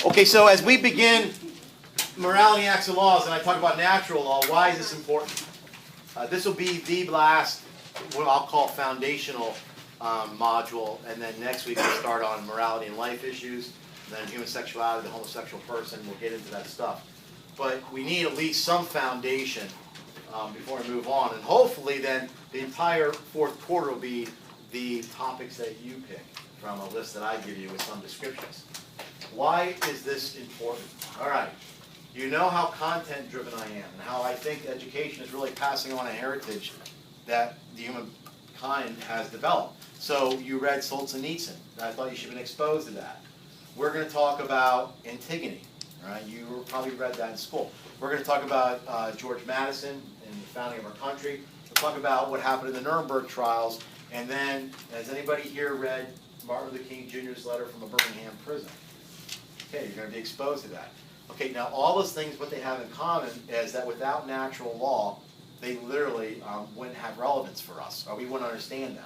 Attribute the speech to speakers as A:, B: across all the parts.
A: Okay, so as we begin morality, acts, and laws, and I talk about natural law, why is this important? This will be the last, what I'll call foundational module, and then next week we'll start on morality and life issues, and then human sexuality, the homosexual person, we'll get into that stuff. But we need at least some foundation before we move on, and hopefully then the entire fourth quarter will be the topics that you pick from a list that I give you with some descriptions. Why is this important? All right, you know how content-driven I am, and how I think education is really passing on a heritage that the humankind has developed. So you read Solzhenitsyn. I thought you should have been exposed to that. We're going to talk about Antigone. Right? You probably read that in school. We're going to talk about George Madison and the founding of our country. We'll talk about what happened in the Nuremberg trials. And then, has anybody here read Martin Luther King Jr.'s letter from a Birmingham prison? Okay, you're going to be exposed to that. Okay, now all those things, what they have in common is that without natural law, they literally wouldn't have relevance for us, or we wouldn't understand them.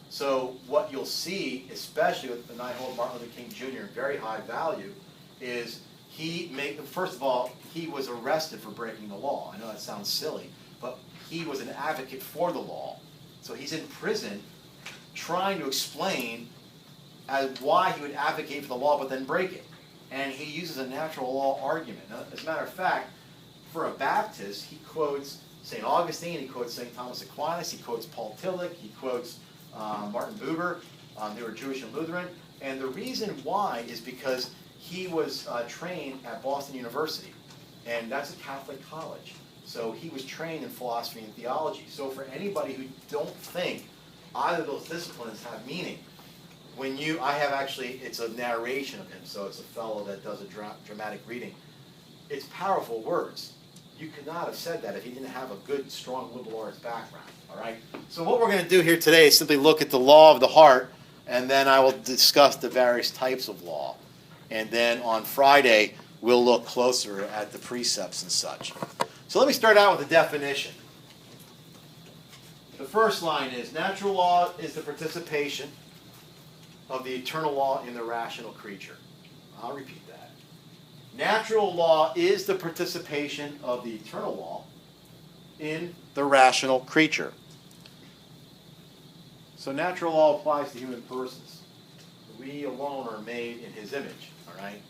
A: So what you'll see, especially with, and I hold Martin Luther King Jr. in very high value, is first of all, he was arrested for breaking the law. I know that sounds silly, but he was an advocate for the law. So he's in prison trying to explain why he would advocate for the law but then break it. And he uses a natural law argument. Now, as a matter of fact, for a Baptist, he quotes St. Augustine, he quotes St. Thomas Aquinas, he quotes Paul Tillich, he quotes Martin Buber. They were Jewish and Lutheran. And the reason why is because he was trained at Boston University, and that's a Catholic college. So he was trained in philosophy and theology. So for anybody who don't think either of those disciplines have meaning, I have actually, it's a narration of him, so it's a fellow that does a dramatic reading. It's powerful words. You could not have said that if he didn't have a good, strong liberal arts background, all right? So what we're going to do here today is simply look at the law of the heart, and then I will discuss the various types of law. And then on Friday, we'll look closer at the precepts and such. So let me start out with a definition. The first line is, natural law is the participation of the eternal law in the rational creature. I'll repeat that. Natural law is the participation of the eternal law in the rational creature. So natural law applies to human persons. We alone are made in his image, all right?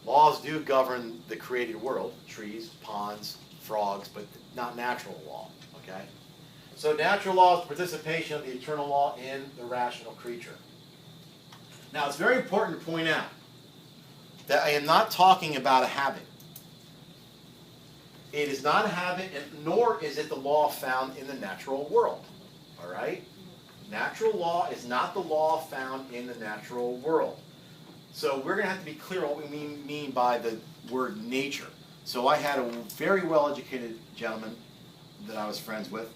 A: Laws do govern the created world, trees, ponds, frogs, but not natural law, okay? So natural law is participation of the eternal law in the rational creature. Now, it's very important to point out that I am not talking about a habit. It is not a habit, nor is it the law found in the natural world, all right? Natural law is not the law found in the natural world. So we're going to have to be clear what we mean by the word nature. So I had a very well-educated gentleman that I was friends with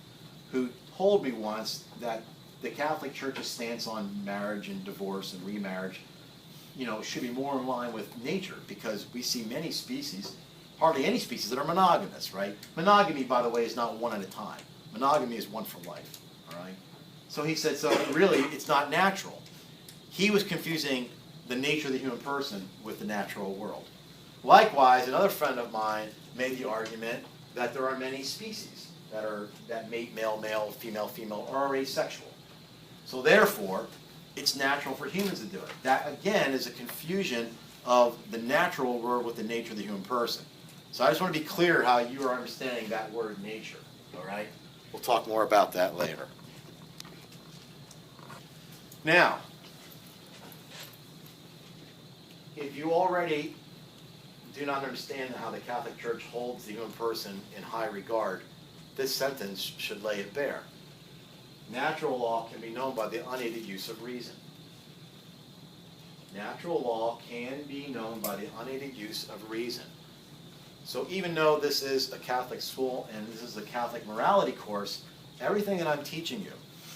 A: who told me once that the Catholic Church's stance on marriage and divorce and remarriage, should be more in line with nature, because we see many species, hardly any species, that are monogamous, right? Monogamy, by the way, is not one at a time. Monogamy is one for life, all right? So he said, so really, it's not natural. He was confusing the nature of the human person with the natural world. Likewise, another friend of mine made the argument that there are many species that mate male-male, female-female, or are asexual. So therefore, it's natural for humans to do it. That, again, is a confusion of the natural world with the nature of the human person. So I just want to be clear how you are understanding that word nature, all right? We'll talk more about that later. Now, if you already do not understand how the Catholic Church holds the human person in high regard, this sentence should lay it bare. Natural law can be known by the unaided use of reason. Natural law can be known by the unaided use of reason. So even though this is a Catholic school and this is a Catholic morality course, everything that I'm teaching you,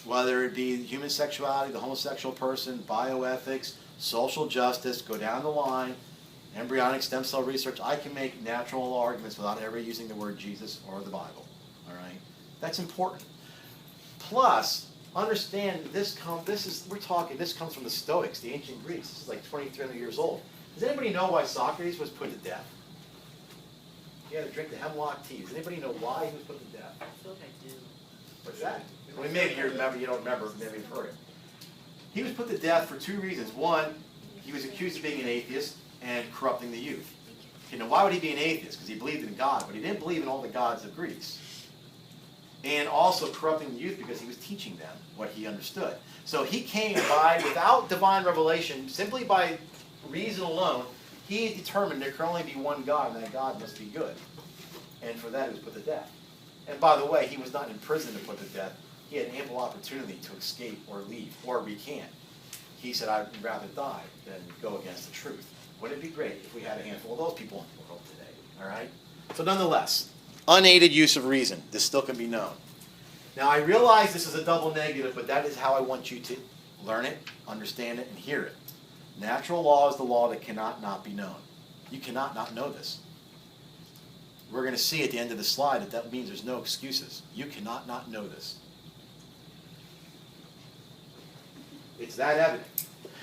A: whether it be human sexuality, the homosexual person, bioethics, social justice, go down the line, embryonic stem cell research, I can make natural law arguments without ever using the word Jesus or the Bible. All right? That's important. Plus, understand this comes from the Stoics, the ancient Greeks. This is like 2,300 years old. Does anybody know why Socrates was put to death? He had to drink the hemlock tea. Does anybody know why he was put to death?
B: I feel like I do.
A: What's that? Well, maybe you remember, you don't remember, maybe you've heard it. He was put to death for two reasons. One, he was accused of being an atheist and corrupting the youth. Okay, now why would he be an atheist? Because he believed in God, but he didn't believe in all the gods of Greece. And also corrupting the youth because he was teaching them what he understood. So he came by, without divine revelation, simply by reason alone, he determined there can only be one God, and that God must be good. And for that he was put to death. And by the way, he was not in prison to put to death. He had ample opportunity to escape or leave or recant. He said, I'd rather die than go against the truth. Wouldn't it be great if we had a handful of those people in the world today? All right? So nonetheless, unaided use of reason. This still can be known. Now, I realize this is a double negative, but that is how I want you to learn it, understand it, and hear it. Natural law is the law that cannot not be known. You cannot not know this. We're going to see at the end of the slide that that means there's no excuses. You cannot not know this. It's that evident.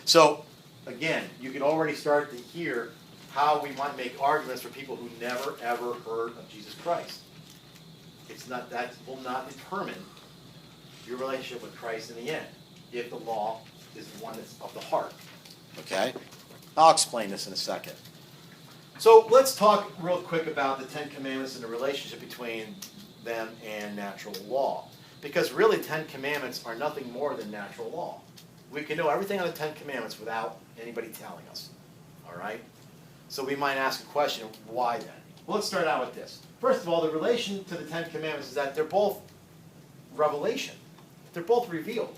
A: So, again, you can already start to hear how we might make arguments for people who never, ever heard of Jesus Christ. It's not, that will not determine your relationship with Christ in the end, if the law is the one that's of the heart. Okay? I'll explain this in a second. So let's talk real quick about the Ten Commandments and the relationship between them and natural law. Because really, Ten Commandments are nothing more than natural law. We can know everything on the Ten Commandments without anybody telling us. All right? So we might ask a question, why then? Well, let's start out with this. First of all, the relation to the Ten Commandments is that they're both revelation. They're both revealed.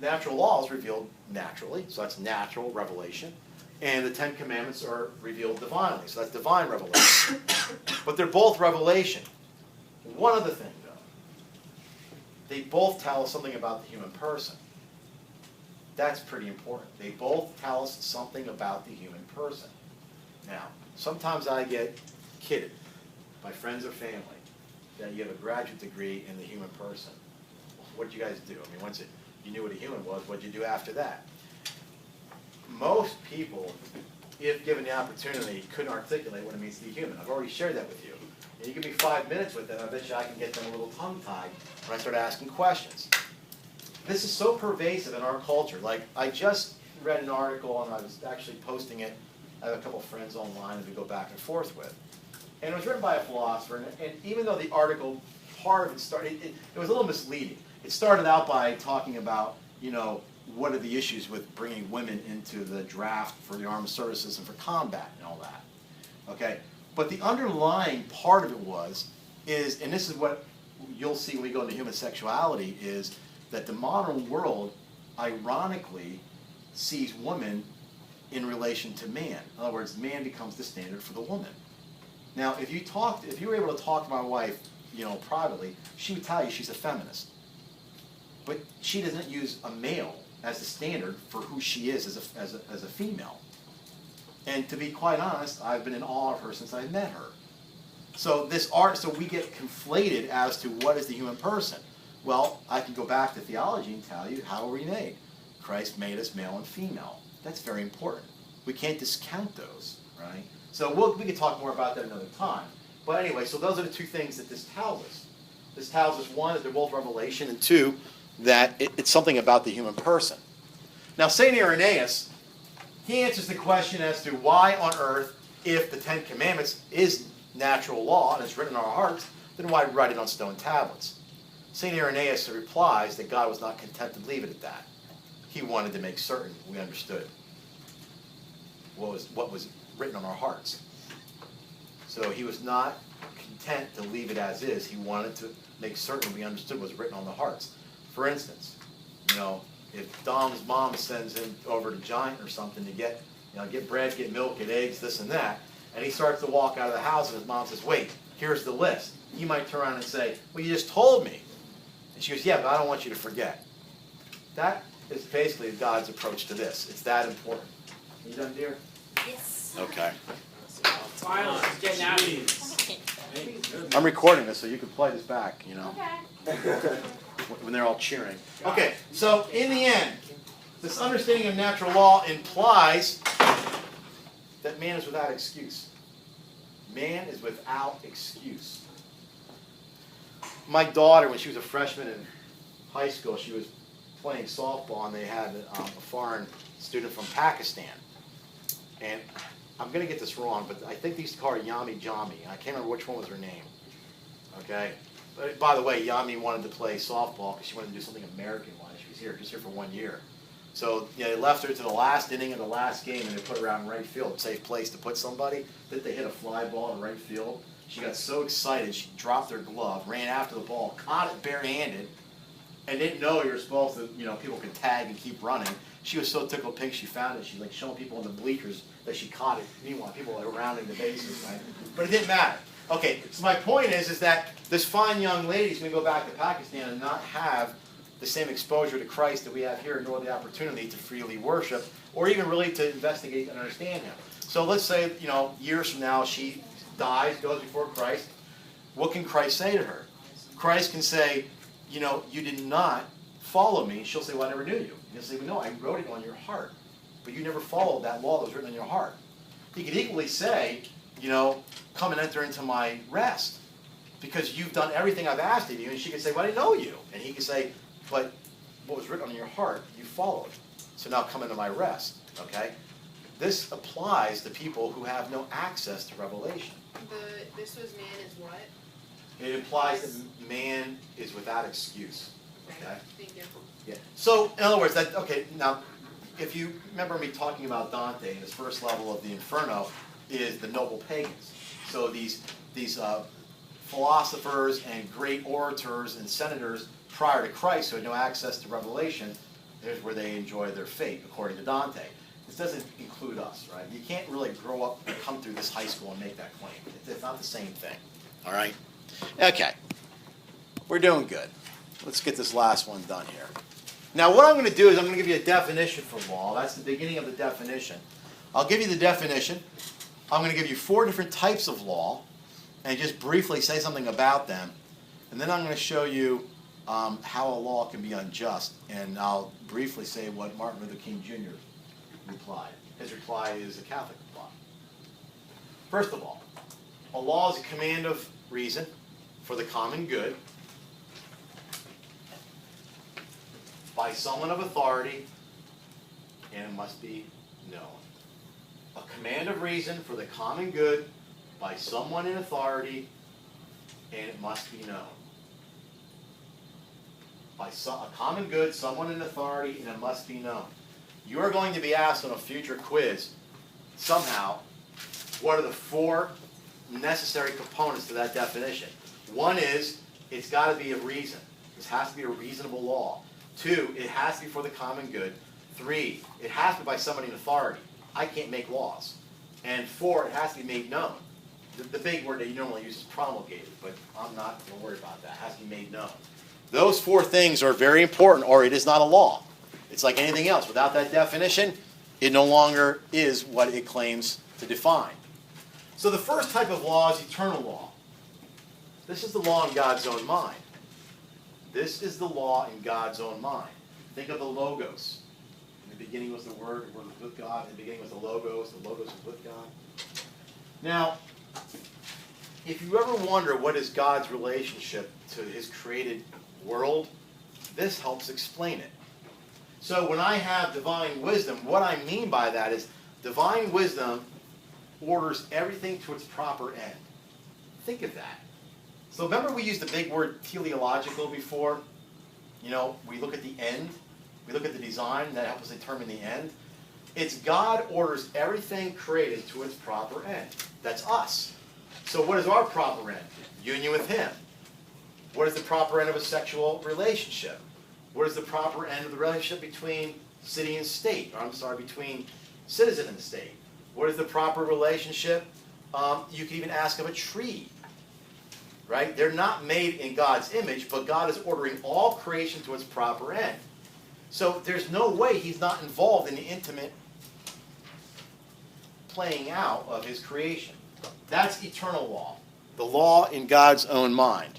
A: Natural law is revealed naturally, so that's natural revelation. And the Ten Commandments are revealed divinely, so that's divine revelation. But they're both revelation. One other thing, though. They both tell us something about the human person. That's pretty important. They both tell us something about the human person. Now, sometimes I get kidded by friends or family that you have a graduate degree in the human person. What did you guys do? I mean, once you knew what a human was, what did you do after that? Most people, if given the opportunity, couldn't articulate what it means to be human. I've already shared that with you. And you give me 5 minutes with them, I bet you I can get them a little tongue-tied when I start asking questions. This is so pervasive in our culture. Like, I just read an article, and I was actually posting it. I have a couple friends online that we go back and forth with. And it was written by a philosopher, and even though the article, part of it started, it was a little misleading. It started out by talking about, you know, what are the issues with bringing women into the draft for the armed services and for combat and all that. Okay? But the underlying part of it is, and this is what you'll see when we go into human sexuality, is that the modern world, ironically, sees women in relation to man. In other words, man becomes the standard for the woman. Now, if you were able to talk to my wife, you know, privately, she would tell you she's a feminist. But she doesn't use a male as the standard for who she is as a female. And to be quite honest, I've been in awe of her since I met her. So so we get conflated as to what is the human person. Well, I can go back to theology and tell you how are we made. Christ made us male and female. That's very important. We can't discount those, right? So we can talk more about that another time. But anyway, so those are the two things that this tells us. This tells us, one, that they're both revelation, and two, that it's something about the human person. Now, St. Irenaeus, he answers the question as to why on earth, if the Ten Commandments is natural law and it's written in our hearts, then why write it on stone tablets? St. Irenaeus replies that God was not content to leave it at that. He wanted to make certain we understood what was written on our hearts. So he was not content to leave it as is. He wanted to make certain we understood what was written on the hearts. For instance, you know, if Dom's mom sends him over to Giant or something to get bread, get milk, get eggs, this and that, and he starts to walk out of the house and his mom says, wait, here's the list. He might turn around and say, well, you just told me. And she goes, yeah, but I don't want you to forget. That is basically God's approach to this. It's that important. Are you done, dear?
B: Yes.
A: Okay.
C: Finally, it's getting out of here.
A: I'm recording this so you can play this back, you know.
B: Okay.
A: When they're all cheering. Okay, so in the end, this understanding of natural law implies man is without excuse. Man is without excuse. My daughter, when she was a freshman in high school, she was playing softball, and they had a foreign student from Pakistan. And I'm going to get this wrong, but I think they used to call her Yami Jami. I can't remember which one was her name. Okay? But by the way, Yami wanted to play softball because she wanted to do something American while she was here, just here for 1 year. So they left her to the last inning of the last game, and they put her out in right field, safe place to put somebody. Then they hit a fly ball in right field. She got so excited, she dropped her glove, ran after the ball, caught it barehanded, and didn't know you were supposed to, people can tag and keep running. She was so tickled pink, she found it. She's like showing people in the bleachers that she caught it. Meanwhile, people are rounding the bases, right? But it didn't matter. Okay, so my point is that this fine young lady is going to go back to Pakistan and not have the same exposure to Christ that we have here, nor the opportunity to freely worship, or even really to investigate and understand Him. So let's say, years from now, she dies, goes before Christ. What can Christ say to her? Christ can say, you did not follow me. She'll say, well, I never knew you. And he'll say, well, no, I wrote it on your heart. But you never followed that law that was written on your heart. He could equally say, come and enter into my rest, because you've done everything I've asked of you. And she could say, well, I didn't know you. And he could say, but what was written on your heart, you followed. So now come into my rest, okay? This applies to people who have no access to revelation.
D: This was man is what?
A: It implies that man is without excuse, okay?
D: Thank you.
A: Yeah. So, in other words, now, if you remember me talking about Dante, his first level of the Inferno is the noble pagans. So these philosophers and great orators and senators prior to Christ who had no access to revelation, there's where they enjoy their fate, according to Dante. This doesn't include us, right? You can't really grow up and come through this high school and make that claim. It's not the same thing, all right? Okay, we're doing good. Let's get this last one done here. Now, what I'm going to do is I'm going to give you a definition for law. That's the beginning of the definition. I'll give you the definition. I'm going to give you 4 different types of law and just briefly say something about them. And then I'm going to show you how a law can be unjust. And I'll briefly say what Martin Luther King Jr. replied. His reply is a Catholic reply. First of all, a law is a command of reason for the common good by someone of authority, and it must be known. A command of reason for the common good by someone in authority, and it must be known. By a common good, someone in authority, and it must be known. You are going to be asked on a future quiz, somehow, what are the 4 necessary components to that definition? One is, it's got to be a reason. This has to be a reasonable law. 2, it has to be for the common good. 3, it has to be by somebody in authority. I can't make laws. And 4, it has to be made known. The big word that you normally use is promulgated, but I'm not going to worry about that. It has to be made known. Those 4 things are very important, or it is not a law. It's like anything else. Without that definition, it no longer is what it claims to define. So the first type of law is eternal law. This is the law in God's own mind. This is the law in God's own mind. Think of the Logos. In the beginning was the Word was with God. In the beginning was the Logos was with God. Now, if you ever wonder what is God's relationship to His created world, this helps explain it. So when I have divine wisdom, what I mean by that is divine wisdom orders everything to its proper end. Think of that. So remember we used the big word teleological before? We look at the end. We look at the design. That helps us determine the end. It's God orders everything created to its proper end. That's us. So what is our proper end? Union with Him. What is the proper end of a sexual relationship? What is the proper end of the relationship between city and state? Between citizen and state. What is the proper relationship? You can even ask of a tree. Right? They're not made in God's image, but God is ordering all creation to its proper end. So there's no way He's not involved in the intimate playing out of His creation. That's eternal law. The law in God's own mind.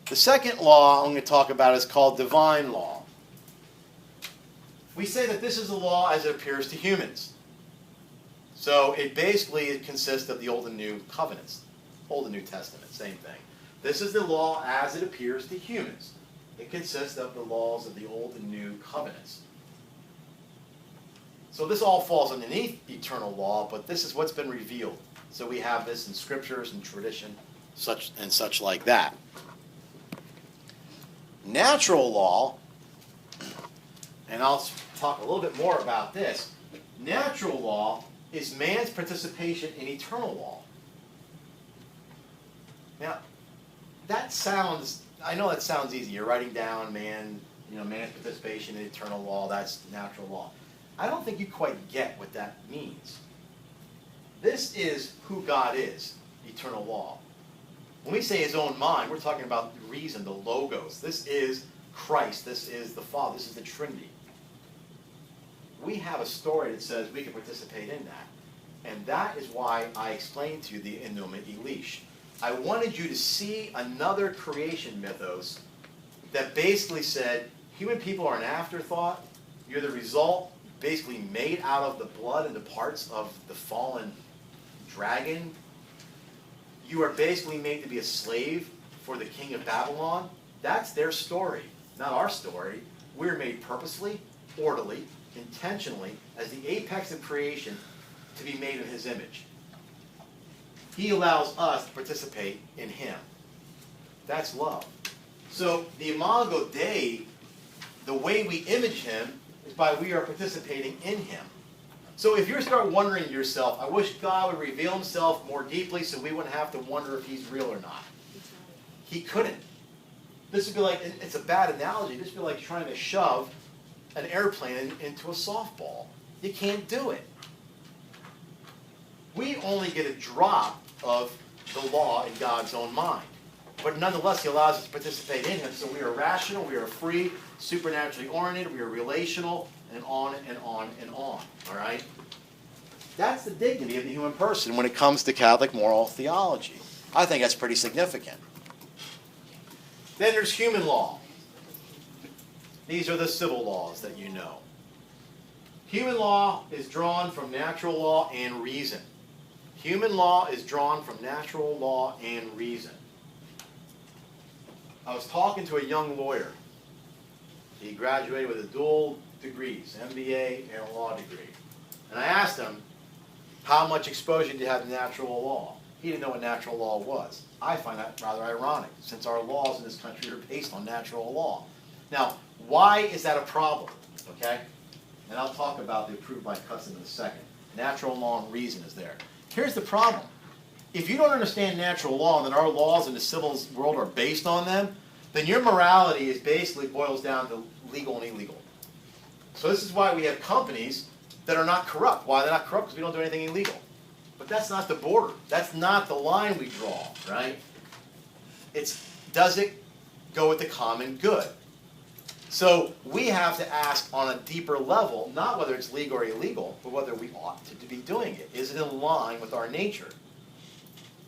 A: The second law I'm going to talk about is called divine law. We say that this is the law as it appears to humans. So it consists of the Old and New covenants. Old and New Testament, same thing. This is the law as it appears to humans. It consists of the laws of the Old and New covenants. So this all falls underneath eternal law, but this is what's been revealed. So we have this in scriptures and tradition, such like that. Natural law, and I'll talk a little bit more about this. Natural law is man's participation in eternal law. Now, I know that sounds easy. You're writing down man's participation in eternal law, that's natural law. I don't think you quite get what that means. This is who God is, eternal law. When we say his own mind, we're talking about the reason, the logos. This is Christ. This is the Father. This is the Trinity. We have a story that says we can participate in that. And that is why I explained to you the Enuma Elish. I wanted you to see another creation mythos that basically said human people are an afterthought. You're the result, basically made out of the blood and the parts of the fallen dragon. You are basically made to be a slave for the king of Babylon. That's their story, not our story. We're made purposely, orderly, intentionally, as the apex of creation, to be made in his image. He allows us to participate in him. That's love. So the Imago Dei, the way we image him, is by we are participating in him. So if you start wondering to yourself, I wish God would reveal himself more deeply so we wouldn't have to wonder if he's real or not. He couldn't. This would be like, it's a bad analogy, this would be like trying to shove an airplane into a softball. You can't do it. We only get a drop of the law in God's own mind. But nonetheless, he allows us to participate in him. So we are rational, we are free, supernaturally oriented, we are relational, and on and on and on. All right? That's the dignity of the human person when it comes to Catholic moral theology. I think that's pretty significant. Then there's human law. These are the civil laws that you know. Human law is drawn from natural law and reason. Human law is drawn from natural law and reason. I was talking to a young lawyer. He graduated with a dual degrees, MBA and a law degree. And I asked him, how much exposure did you have to natural law? He didn't know what natural law was. I find that rather ironic, since our laws in this country are based on natural law. Now, why is that a problem? Okay? And I'll talk about the approved by custom in a second. Natural law and reason is there. Here's the problem. If you don't understand natural law and that our laws in the civil world are based on them, then your morality is basically boils down to legal and illegal. So this is why we have companies that are not corrupt. Why they're not corrupt? Because we don't do anything illegal. But that's not the border. That's not the line we draw, right? Does it go with the common good? So we have to ask on a deeper level, not whether it's legal or illegal, but whether we ought to be doing it. Is it in line with our nature?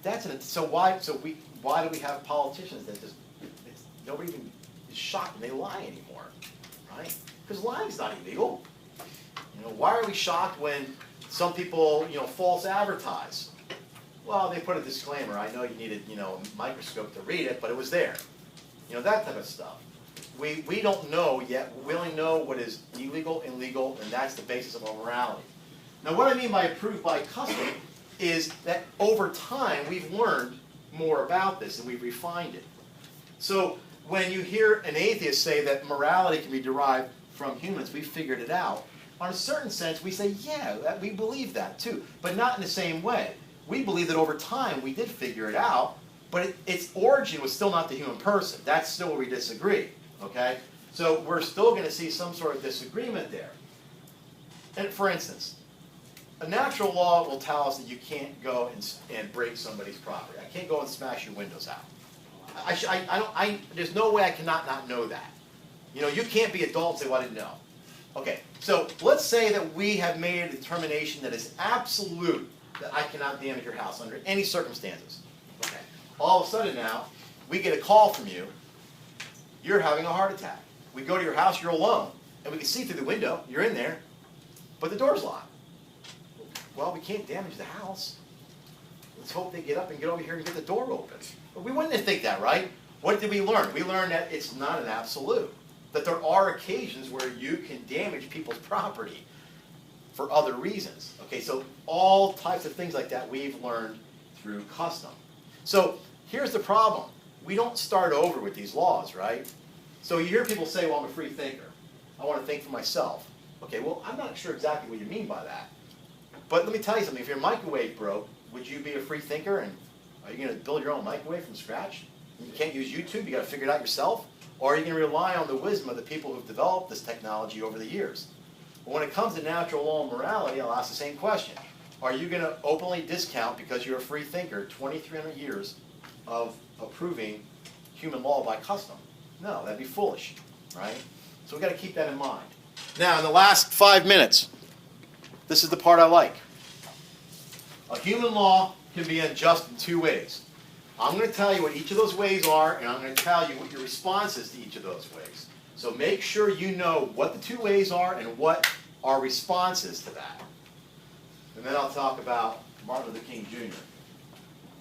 A: Why do we have politicians that nobody even is shocked when they lie anymore, right? Because lying's not illegal. Why are we shocked when some people, false advertise? Well, they put a disclaimer. I know you needed, a microscope to read it, but it was there. That type of stuff. We don't know yet. We only know what is illegal and legal, and that's the basis of our morality. Now, what I mean by approved by custom is that over time we've learned more about this and we've refined it. So when you hear an atheist say that morality can be derived from humans, we figured it out. On a certain sense, we say, yeah, we believe that too, but not in the same way. We believe that over time we did figure it out, but its origin was still not the human person. That's still where we disagree. Okay? So we're still going to see some sort of disagreement there. And for instance, a natural law will tell us that you can't go and break somebody's property. I can't go and smash your windows out. There's no way I cannot not know that. You can't be adult and say, well, I didn't know. Okay, so let's say that we have made a determination that is absolute, that I cannot damage your house under any circumstances. Okay. All of a sudden now, we get a call from you. You're having a heart attack. We go to your house, you're alone, and we can see through the window, you're in there, but the door's locked. Well, we can't damage the house. Let's hope they get up and get over here and get the door open. But we wouldn't think that, right? What did we learn? We learned that it's not an absolute. That there are occasions where you can damage people's property for other reasons. Okay, so all types of things like that we've learned through custom. So here's the problem. We don't start over with these laws, right? So you hear people say, well, I'm a free thinker. I want to think for myself. Okay, well, I'm not sure exactly what you mean by that. But let me tell you something. If your microwave broke, would you be a free thinker? And are you going to build your own microwave from scratch? You can't use YouTube. You got to figure it out yourself. Or are you going to rely on the wisdom of the people who've developed this technology over the years? But when it comes to natural law and morality, I'll ask the same question. Are you going to openly discount, because you're a free thinker, 2,300 years of approving human law by custom? No, that'd be foolish, right? So we've got to keep that in mind. Now, in the last 5 minutes, this is the part I like. A human law can be unjust in 2 ways. I'm going to tell you what each of those ways are, and I'm going to tell you what your response is to each of those ways. So make sure you know what the 2 ways are and what our response is to that. And then I'll talk about Martin Luther King Jr.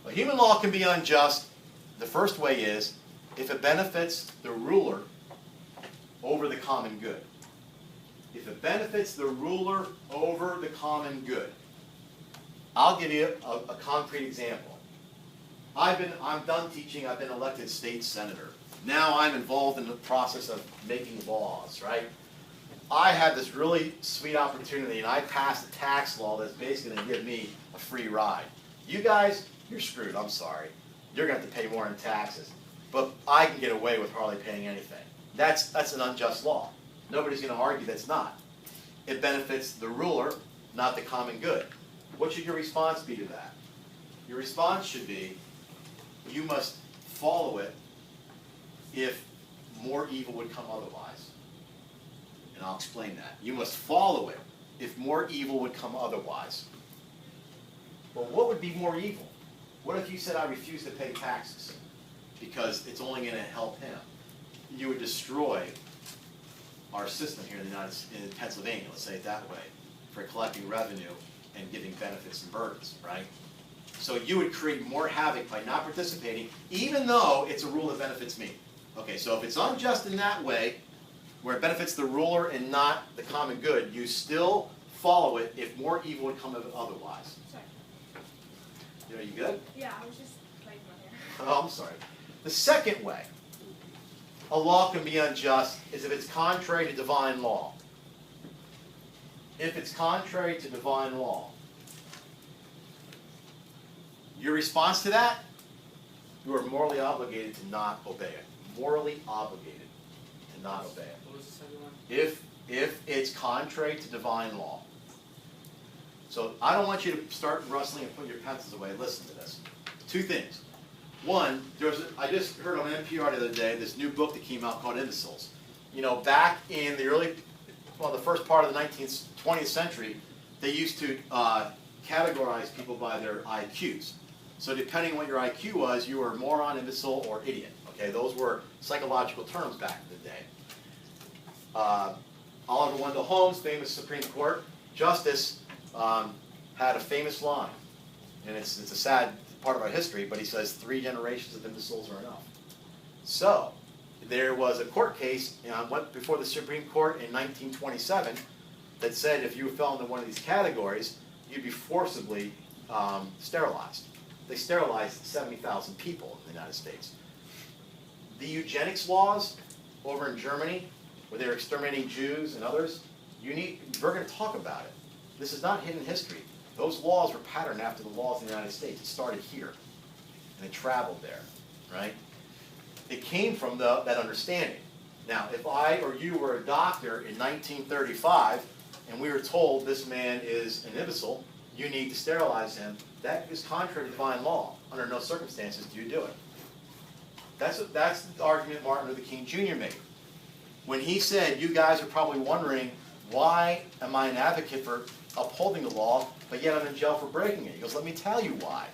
A: A human law can be unjust. The first way is if it benefits the ruler over the common good. If it benefits the ruler over the common good. I'll give you a concrete example. I'm done teaching. I've been elected state senator. Now I'm involved in the process of making laws, right? I had this really sweet opportunity, and I passed a tax law that's basically going to give me a free ride. You guys, you're screwed. I'm sorry. You're going to have to pay more in taxes. But I can get away with hardly paying anything. That's an unjust law. Nobody's going to argue that's not. It benefits the ruler, not the common good. What should your response be to that? Your response should be, you must follow it if more evil would come otherwise. And I'll explain that. You must follow it if more evil would come otherwise. Well, what would be more evil? What if you said, I refuse to pay taxes because it's only going to help him? You would destroy our system here in Pennsylvania, let's say it that way, for collecting revenue and giving benefits and burdens, right? So you would create more havoc by not participating, even though it's a rule that benefits me. Okay, so if it's unjust in that way, where it benefits the ruler and not the common good, you still follow it if more evil would come of it otherwise.
B: Sorry.
A: You know, you good?
B: Yeah, I was just playing my hair.
A: Oh, I'm sorry. The second way a law can be unjust is if it's contrary to divine law. If it's contrary to divine law. Your response to that? You are morally obligated to not obey it. Morally obligated to not obey it.
C: What was the second one?
A: If it's contrary to divine law. So I don't want you to start rustling and putting your pencils away. Listen to this. 2 things. One, I just heard on NPR the other day this new book that came out called Imbeciles. You know, back in the first part of the 20th century, they used to categorize people by their IQs. So depending on what your IQ was, you were a moron, imbecile, or idiot. Okay, those were psychological terms back in the day. Oliver Wendell Holmes, famous Supreme Court justice, had a famous line, and it's a sad part of our history, but he says 3 generations of imbeciles are enough. So there was a court case went before the Supreme Court in 1927 that said if you fell into one of these categories, you'd be forcibly sterilized. They sterilized 70,000 people in the United States. The eugenics laws over in Germany, where they were exterminating Jews and others, we're going to talk about it. This is not hidden history. Those laws were patterned after the laws in the United States. It started here, and it traveled there, right? It came from that understanding. Now, if I or you were a doctor in 1935, and we were told this man is an imbecile, you need to sterilize him, that is contrary to divine law. Under no circumstances do you do it. That's the argument Martin Luther King Jr. made. When he said, you guys are probably wondering, why am I an advocate for upholding the law, but yet I'm in jail for breaking it? He goes, let me tell you why.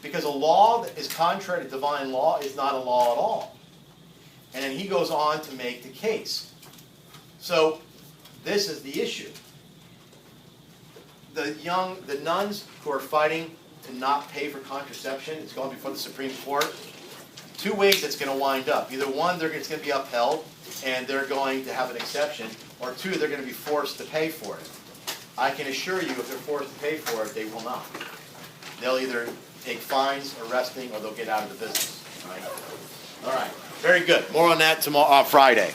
A: Because a law that is contrary to divine law is not a law at all. And then he goes on to make the case. So this is the issue. the nuns who are fighting to not pay for contraception, it's going before the Supreme Court. Two ways it's going to wind up. Either one, it's going to be upheld and they're going to have an exception, or two, they're going to be forced to pay for it. I can assure you, if they're forced to pay for it, they will not. They'll either take fines, arresting, or they'll get out of the business. All right. Very good. More on that tomorrow, Friday.